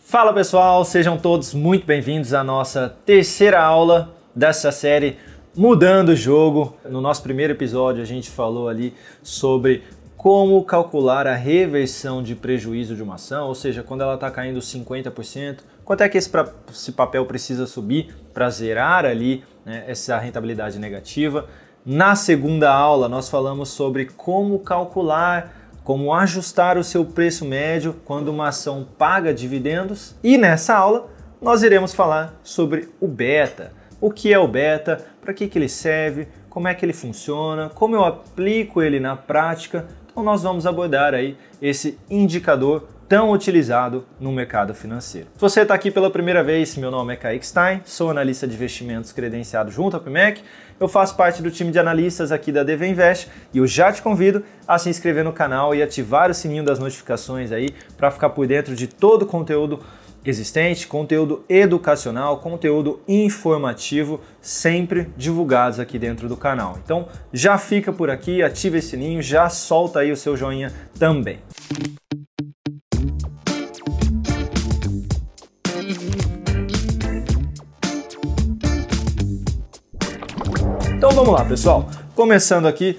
Fala pessoal, sejam todos muito bem-vindos à nossa terceira aula dessa série Mudando o Jogo. No nosso primeiro episódio a gente falou ali sobre como calcular a reversão de prejuízo de uma ação, ou seja, quando ela está caindo 50%, quanto é que esse papel precisa subir para zerar ali, né, essa rentabilidade negativa. Na segunda aula nós falamos sobre como calcular, como ajustar o seu preço médio quando uma ação paga dividendos. E nessa aula nós iremos falar sobre o beta. O que é o beta, para que ele serve, como é que ele funciona, como eu aplico ele na prática. Então nós vamos abordar aí esse indicador tão utilizado no mercado financeiro. Se você está aqui pela primeira vez, meu nome é Kaique Stein, sou analista de investimentos credenciado junto à PMEC. Eu faço parte do time de analistas aqui da DV Invest e eu já te convido a se inscrever no canal e ativar o sininho das notificações aí para ficar por dentro de todo o conteúdo existente, conteúdo educacional, conteúdo informativo, sempre divulgados aqui dentro do canal. Então já fica por aqui, ativa esse sininho, já solta aí o seu joinha também. Então vamos lá, pessoal. Começando aqui,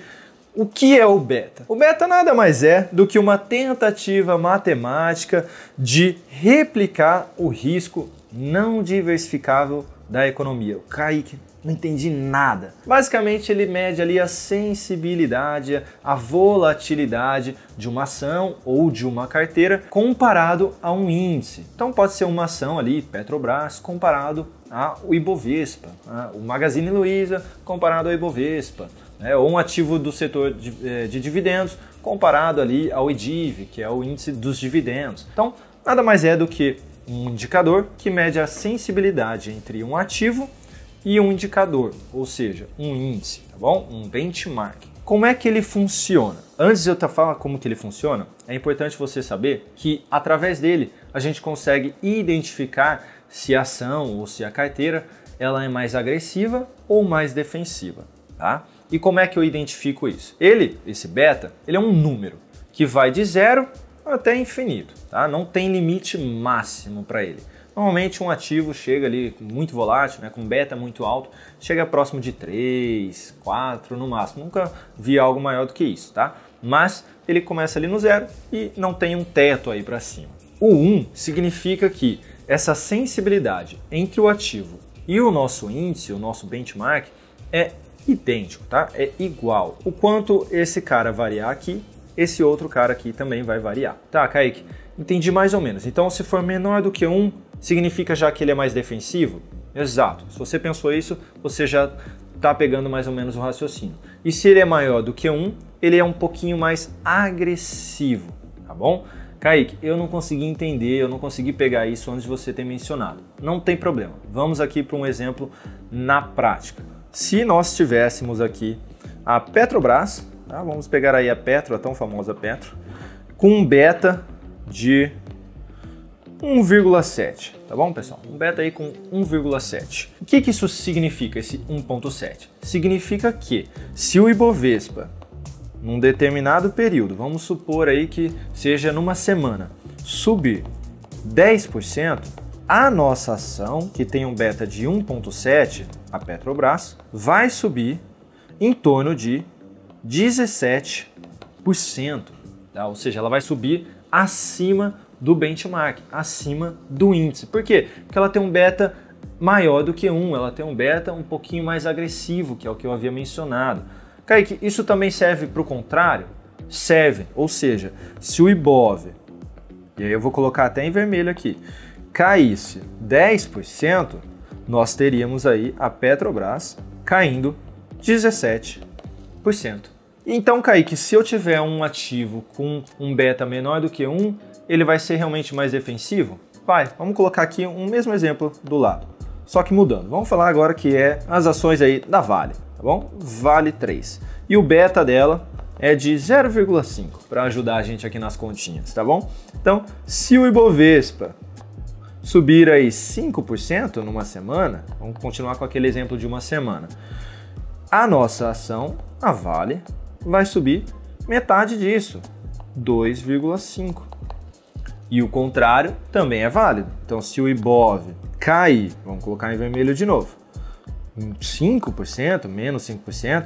o que é o beta? O beta nada mais é do que uma tentativa matemática de replicar o risco não diversificável da economia. Kaique, não entendi nada. Basicamente, ele mede ali a sensibilidade, a volatilidade de uma ação ou de uma carteira comparado a um índice. Então pode ser uma ação ali, Petrobras, comparado ao Ibovespa, o Magazine Luiza comparado ao Ibovespa, ou um ativo do setor de dividendos comparado ali ao IDIV, que é o índice dos dividendos. Então, nada mais é do que um indicador que mede a sensibilidade entre um ativo e um indicador, ou seja, um índice, tá bom? Um benchmark. Como é que ele funciona? Antes de eu falar como que ele funciona, é importante você saber que através dele a gente consegue identificar se a ação ou se a carteira ela é mais agressiva ou mais defensiva, tá? E como é que eu identifico isso? Esse beta, ele é um número que vai de 0 até infinito, tá? Não tem limite máximo para ele. Normalmente um ativo chega ali muito volátil, né, com beta muito alto, chega próximo de 3, 4 no máximo. Nunca vi algo maior do que isso, tá? Mas ele começa ali no 0 e não tem um teto aí para cima. O 1 significa que essa sensibilidade entre o ativo e o nosso índice, o nosso benchmark, é idêntico, tá? É igual. O quanto esse cara variar aqui, esse outro cara aqui também vai variar. Tá, Kaique? Entendi mais ou menos. Então, se for menor do que 1, significa já que ele é mais defensivo? Exato. Se você pensou isso, você já está pegando mais ou menos o raciocínio. E se ele é maior do que 1, ele é um pouquinho mais agressivo, tá bom? Kaique, eu não consegui entender, eu não consegui pegar isso antes de você ter mencionado. Não tem problema. Vamos aqui para um exemplo na prática. Se nós tivéssemos aqui a Petrobras, tá? Vamos pegar aí a Petro, a tão famosa Petro, com um beta de 1,7, tá bom, pessoal? Um beta aí com 1,7. O que isso significa, esse 1,7? Significa que se o Ibovespa, num determinado período, vamos supor aí que seja numa semana, subir 10%, a nossa ação, que tem um beta de 1,7, a Petrobras, vai subir em torno de 17%, tá? Ou seja, ela vai subir acima do benchmark, acima do índice. Por quê? Porque ela tem um beta maior do que 1, ela tem um beta um pouquinho mais agressivo, que é o que eu havia mencionado. Kaique, isso também serve para o contrário? Serve, ou seja, se o Ibov, e aí eu vou colocar até em vermelho aqui, caísse 10%, nós teríamos aí a Petrobras caindo 17%. Então, Kaique, se eu tiver um ativo com um beta menor do que 1, ele vai ser realmente mais defensivo? Vai, vamos colocar aqui um mesmo exemplo do lado, só que mudando. Vamos falar agora que é as ações aí da Vale, tá bom? Vale 3. E o beta dela é de 0,5, para ajudar a gente aqui nas continhas, tá bom? Então, se o Ibovespa subir aí 5% numa semana, vamos continuar com aquele exemplo de uma semana, a nossa ação, a Vale, vai subir metade disso, 2,5. E o contrário também é válido. Então, se o Ibov cair, vamos colocar em vermelho de novo, 5%, menos 5%,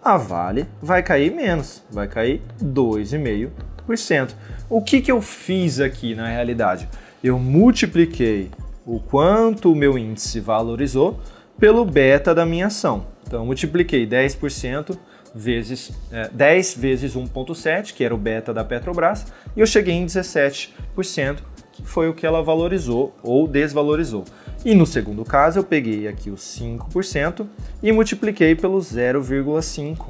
a Vale vai cair menos, vai cair 2,5%. O que eu fiz aqui na realidade? Eu multipliquei o quanto o meu índice valorizou pelo beta da minha ação. Então, eu multipliquei 10% vezes 10 vezes 1,7, que era o beta da Petrobras, e eu cheguei em 17%, que foi o que ela valorizou ou desvalorizou. E no segundo caso, eu peguei aqui os 5% e multipliquei pelo 0,5,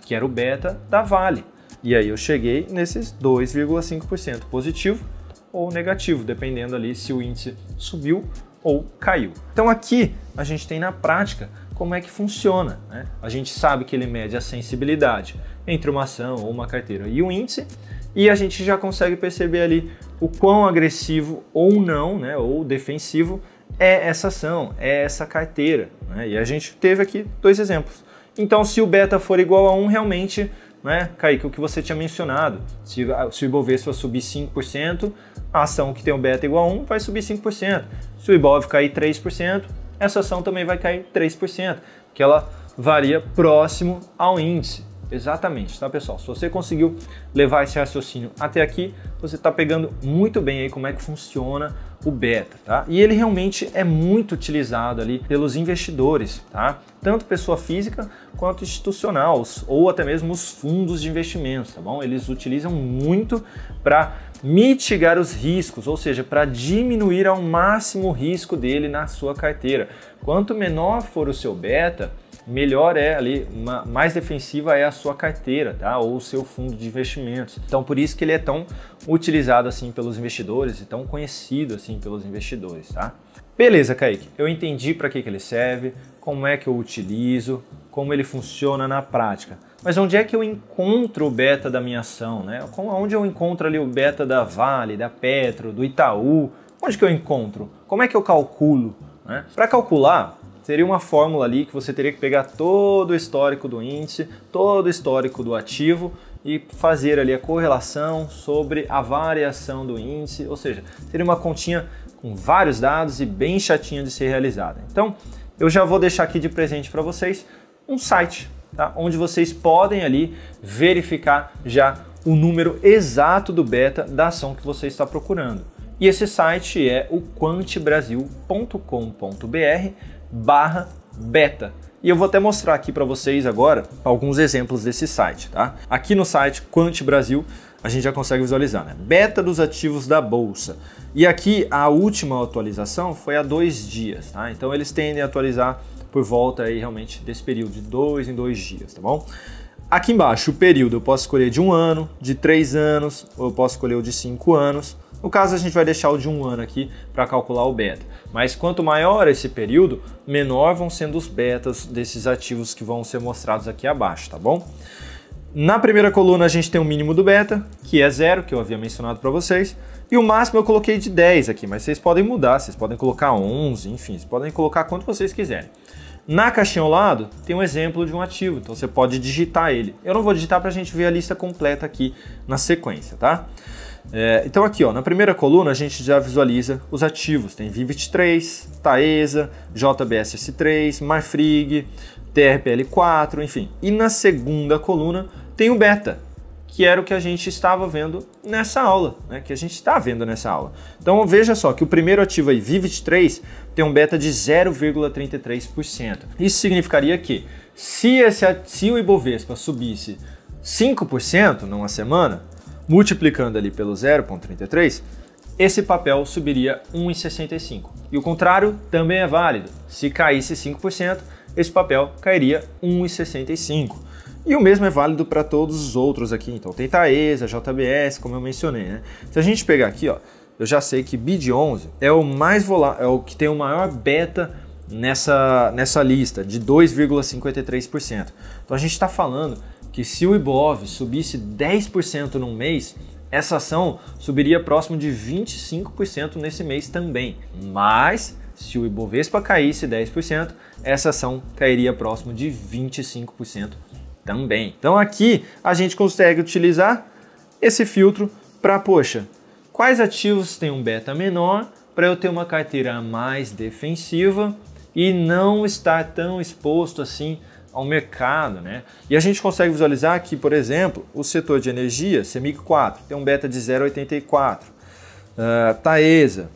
que era o beta da Vale. E aí eu cheguei nesses 2,5% positivo ou negativo, dependendo ali se o índice subiu ou caiu. Então aqui a gente tem na prática como é que funciona, né? A gente sabe que ele mede a sensibilidade entre uma ação ou uma carteira e o índice, e a gente já consegue perceber ali o quão agressivo ou não, né, ou defensivo é essa ação, é essa carteira, né? E a gente teve aqui dois exemplos. Então, se o beta for igual a 1, realmente, né, Kaique, o que você tinha mencionado, se o Ibovespa subir 5%, a ação que tem o beta igual a 1 vai subir 5%. Se o Ibov cair 3%, essa ação também vai cair 3%, porque ela varia próximo ao índice. Exatamente, tá, pessoal? Se você conseguiu levar esse raciocínio até aqui, você está pegando muito bem aí como é que funciona o beta, tá? E ele realmente é muito utilizado ali pelos investidores, tá? Tanto pessoa física quanto institucional, ou até mesmo os fundos de investimentos, tá bom? Eles utilizam muito para mitigar os riscos, ou seja, para diminuir ao máximo o risco dele na sua carteira. Quanto menor for o seu beta, melhor é ali, mais defensiva é a sua carteira, tá? Ou o seu fundo de investimentos. Então, por isso que ele é tão utilizado assim pelos investidores e tão conhecido assim pelos investidores, tá? Beleza, Kaique, eu entendi para que ele serve, como é que eu utilizo, como ele funciona na prática. Mas onde é que eu encontro o beta da minha ação, né? Onde eu encontro ali o beta da Vale, da Petro, do Itaú? Onde que eu encontro? Como é que eu calculo, né? Para calcular, seria uma fórmula ali que você teria que pegar todo o histórico do índice, todo o histórico do ativo e fazer ali a correlação sobre a variação do índice, ou seja, seria uma continha com vários dados e bem chatinha de ser realizada. Então, eu já vou deixar aqui de presente para vocês um site, tá? Onde vocês podem ali verificar já o número exato do beta da ação que você está procurando. E esse site é o quantbrasil.com.br/beta. E eu vou até mostrar aqui para vocês agora alguns exemplos desse site, tá? Aqui no site Quant Brasil a gente já consegue visualizar, né? Beta dos ativos da bolsa. E aqui a última atualização foi há 2 dias, tá? Então eles tendem a atualizar por volta aí realmente desse período, de 2 em 2 dias, tá bom? Aqui embaixo o período eu posso escolher de 1 ano, de 3 anos, ou eu posso escolher o de 5 anos. No caso, a gente vai deixar o de 1 ano aqui para calcular o beta. Mas quanto maior esse período, menor vão sendo os betas desses ativos que vão ser mostrados aqui abaixo, tá bom? Na primeira coluna a gente tem o mínimo do beta, que é 0, que eu havia mencionado para vocês. E o máximo eu coloquei de 10 aqui, mas vocês podem mudar, vocês podem colocar 11, enfim, vocês podem colocar quanto vocês quiserem. Na caixinha ao lado tem um exemplo de um ativo, então você pode digitar ele. Eu não vou digitar para a gente ver a lista completa aqui na sequência, tá? Então aqui, ó, na primeira coluna a gente já visualiza os ativos. Tem Vi23, Taesa, JBSS3, Marfrig, TRPL4, enfim. E na segunda coluna tem o beta, que era o que a gente estava vendo nessa aula, né? Que a gente está vendo nessa aula. Então veja só que o primeiro ativo aí, Vi23, tem um beta de 0,33%. Isso significaria que se o Ibovespa subisse 5% numa semana, multiplicando ali pelo 0,33, esse papel subiria 1,65. E o contrário também é válido. Se caísse 5%, esse papel cairia 1,65. E o mesmo é válido para todos os outros aqui. Então tem Taesa, JBS, como eu mencionei, né? Se a gente pegar aqui, ó, eu já sei que BID11 é o mais volátil, é o que tem o maior beta nessa lista, de 2,53%. Então a gente está falando que se o Ibov subisse 10% num mês, essa ação subiria próximo de 25% nesse mês também. Mas se o Ibovespa caísse 10%, essa ação cairia próximo de 25% também. Então aqui a gente consegue utilizar esse filtro para, poxa, quais ativos têm um beta menor para eu ter uma carteira mais defensiva e não estar tão exposto assim ao mercado, né? E a gente consegue visualizar que, por exemplo, o setor de energia, CEMIG 4, tem um beta de 0,84. Taesa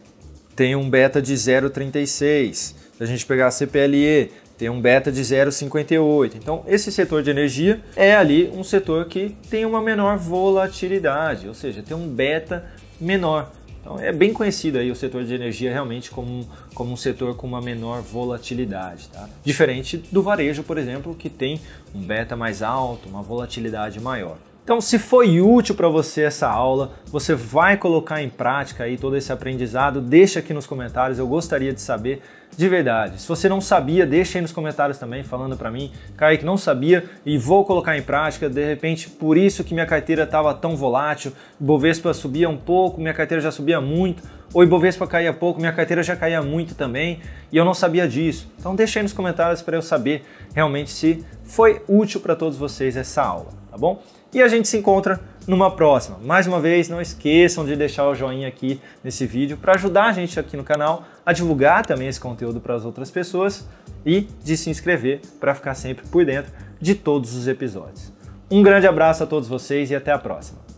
tem um beta de 0,36. Se a gente pegar a CPLE, tem um beta de 0,58. Então, esse setor de energia é ali um setor que tem uma menor volatilidade, ou seja, tem um beta menor. Então, é bem conhecido aí o setor de energia realmente como um setor com uma menor volatilidade, tá? Diferente do varejo, por exemplo, que tem um beta mais alto, uma volatilidade maior. Então, se foi útil para você essa aula, você vai colocar em prática aí todo esse aprendizado, deixa aqui nos comentários, eu gostaria de saber de verdade. Se você não sabia, deixa aí nos comentários também falando para mim, Kaique, não sabia e vou colocar em prática, de repente por isso que minha carteira estava tão volátil, Ibovespa subia um pouco, minha carteira já subia muito, ou Ibovespa caía pouco, minha carteira já caía muito também e eu não sabia disso. Então deixa aí nos comentários para eu saber realmente se foi útil para todos vocês essa aula, tá bom? E a gente se encontra numa próxima. Mais uma vez, não esqueçam de deixar o joinha aqui nesse vídeo para ajudar a gente aqui no canal a divulgar também esse conteúdo para as outras pessoas e de se inscrever para ficar sempre por dentro de todos os episódios. Um grande abraço a todos vocês e até a próxima.